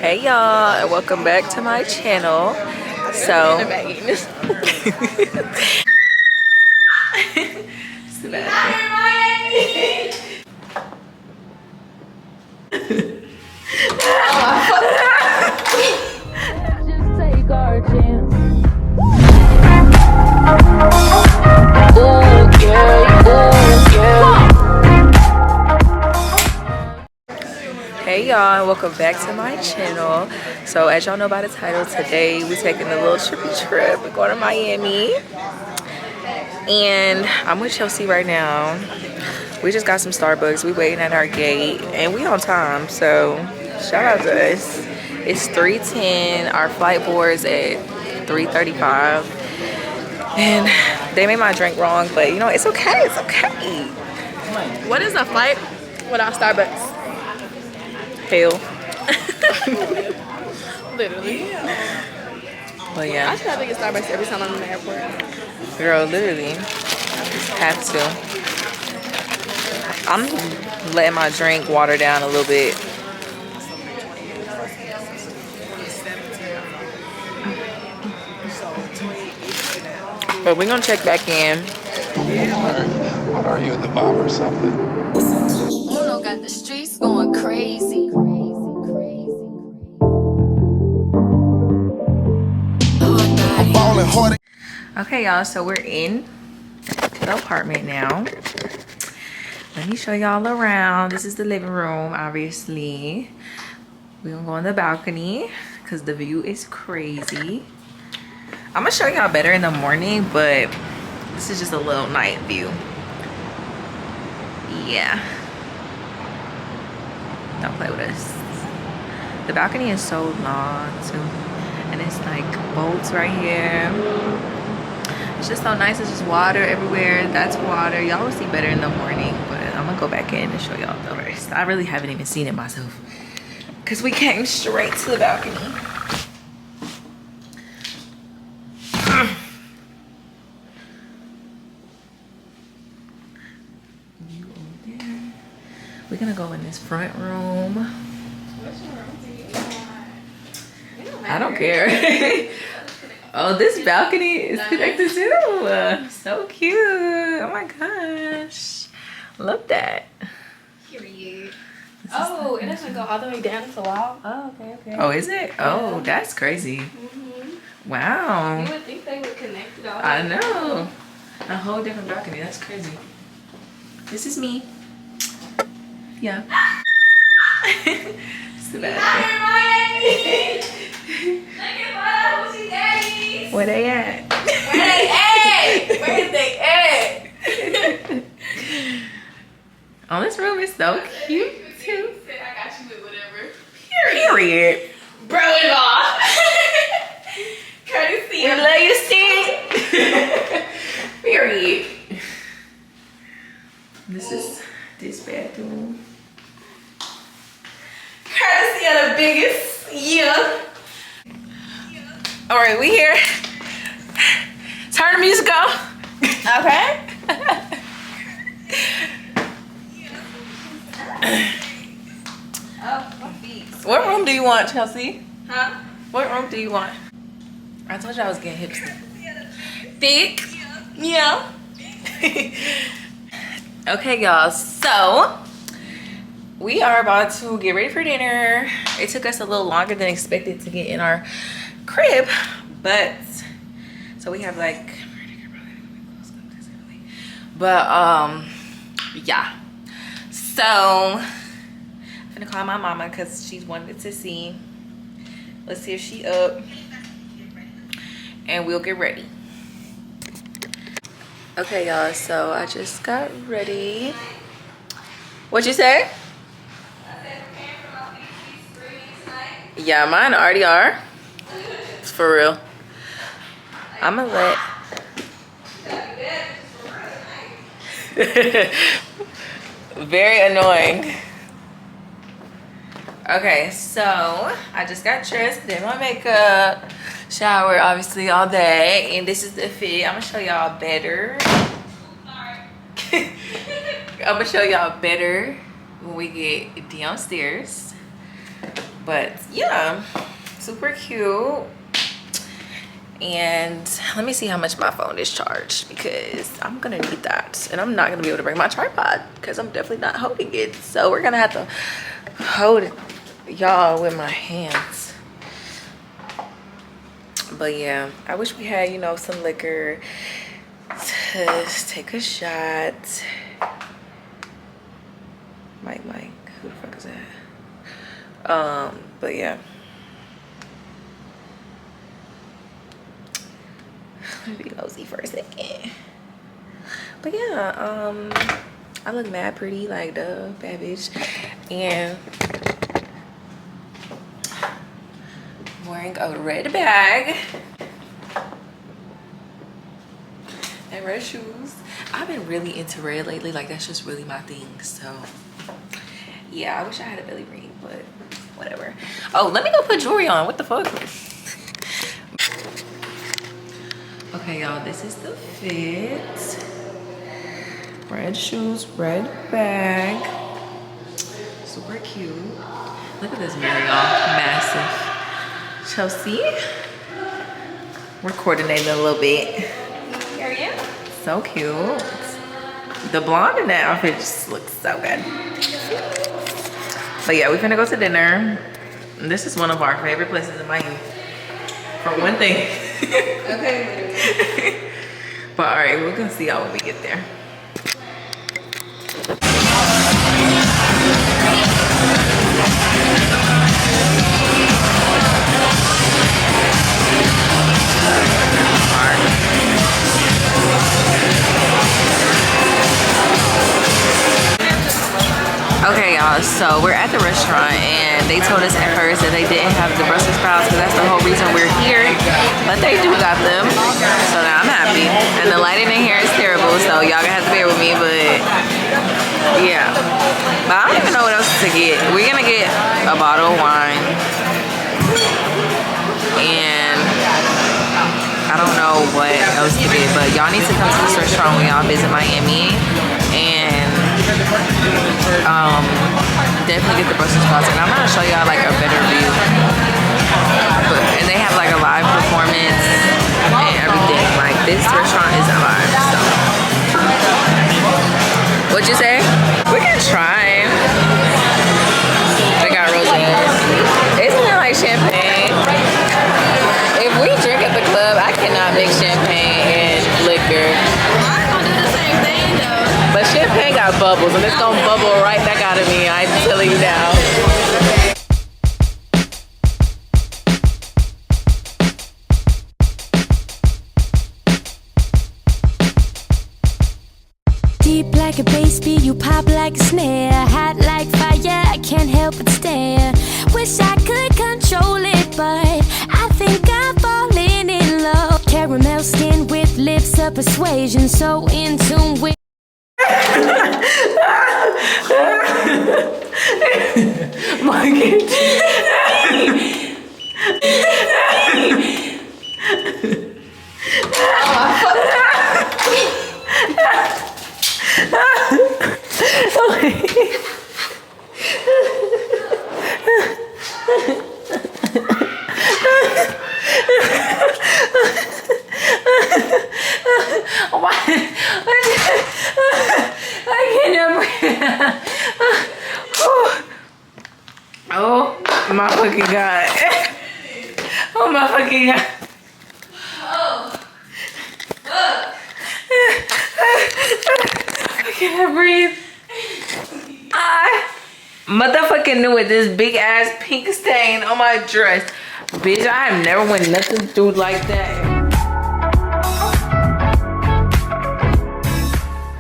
Hey y'all, and welcome back to my channel. So Just take our chance. hey y'all, and welcome back to my channel. So as y'all know by the title, today we're taking a little trippy trip. We're going to Miami. And I'm with Chelsea right now. We just got some Starbucks. We waiting at our gate and we on time, so shout out to us. It's 3:10. Our flight board's at 3:35. And they made my drink wrong, but you know, it's okay, it's okay. What is a flight without Starbucks? Hell. Literally. But I yeah, should have to get Starbucks every time I'm in the airport. girl, literally have to. I'm letting my drink water down a little bit. But we're gonna check back in. What are you, in the mob or something? Uno got the streets going crazy. Ballin' hard. Okay, y'all, so we're in the apartment now. Let me show y'all around. This is the living room, obviously. We're gonna go on the balcony because the view is crazy. I'm gonna show y'all better in the morning, but this is just a little night view. Yeah. Don't play with us. The balcony is so long too. And it's like boats right here. It's just so nice. It's just water everywhere. That's water. Y'all will see better in the morning, but I'm gonna go back in and show y'all the rest. I really haven't even seen it myself because we came straight to the balcony. You over there. We're gonna go in this front room. I don't care. Oh, this balcony is connected too. So cute. Oh my gosh. Love that. Period. Oh, it doesn't go all the way down to the wall. Oh, okay. Oh, is it? Oh, that's crazy. Wow. You would think they would connect it all. I know. A whole different balcony. That's crazy. This is me. Yeah. It's the balcony. Where they at? Where they at? Oh, this room is so cute too. I got you with whatever. Period. Bro-in-law. Courtesy We of love you, Steve. Period. This is this bathroom. courtesy of the biggest. Yeah. All right, we here. Turn the music on. Okay. Oh, my feet. What room do you want, Chelsea? Huh? What room do you want? I told you I was getting hipster. Thick. Yeah. Okay, y'all. So we are about to get ready for dinner. It took us a little longer than expected to get in our crib, but so we have like, but yeah. So I'm gonna call my mama because she's wanted to see. Let's see if she up, and we'll get ready. Okay, y'all, so I just got ready. What'd you say? Yeah, mine already are. It's for real. I'm gonna let. Very annoying. Okay, so I just got dressed, did my makeup, showered obviously all day, and this is the fit. I'm gonna show y'all better. I'm gonna show y'all better when we get downstairs. But yeah, super cute. And let me see how much my phone is charged, because I'm gonna need that, and I'm not gonna be able to bring my tripod because I'm definitely not holding it. So we're gonna have to hold it, y'all, with my hands. But yeah, I wish we had, you know, some liquor to take a shot. Mike, who the fuck is that? But yeah. Let me be nosy for a second. But yeah, I look mad pretty, like duh, bad bitch. And I'm wearing a red bag and red shoes. I've been really into red lately, like that's just really my thing. So yeah, I wish I had a belly ring, but whatever. Oh, let me go put jewelry on. What the fuck? Okay, y'all, this is the fit. Red shoes, red bag. Super cute. Look at this mirror, y'all. Massive. Chelsea. We're coordinating a little bit. Period. So cute. The blonde in that outfit just looks so good. But yeah, we're gonna go to dinner. This is one of our favorite places in Miami. For one thing. Okay. But all right, we're gonna see y'all when we get there. Okay, y'all, so we're at the restaurant and they told us at first that they didn't have the Brussels sprouts because that's the whole reason we're here, but they do got them, so now I'm happy. And the lighting in here is terrible, so y'all gonna have to bear with me, but yeah. But I don't even know what else to get. We're gonna get a bottle of wine, and I don't know what else to get, but y'all need to come to this restaurant when y'all visit Miami, and definitely get the Brussels sprouts. And I'm gonna show y'all like a better view. And they have like a live performance and everything. Like this restaurant is alive. So what'd you say? We can try. They got rosé. Isn't it like champagne? If we drink at the club, I cannot mix champagne and liquor. I'm gonna do the same thing though. But champagne got bubbles, and it's gonna bubble right back out of me. I'm telling you now. Deep like a bass beat, you pop like a snare. Hot like fire, I can't help but stare. Wish I could control it, but I think I'm falling in love. Caramel skin with lips of persuasion, so in tune with. Oh my fucking god. Oh my fucking god. I can't breathe. I motherfucking knew it. This big ass pink stain on my dress. Bitch, I have never went nothing through like that.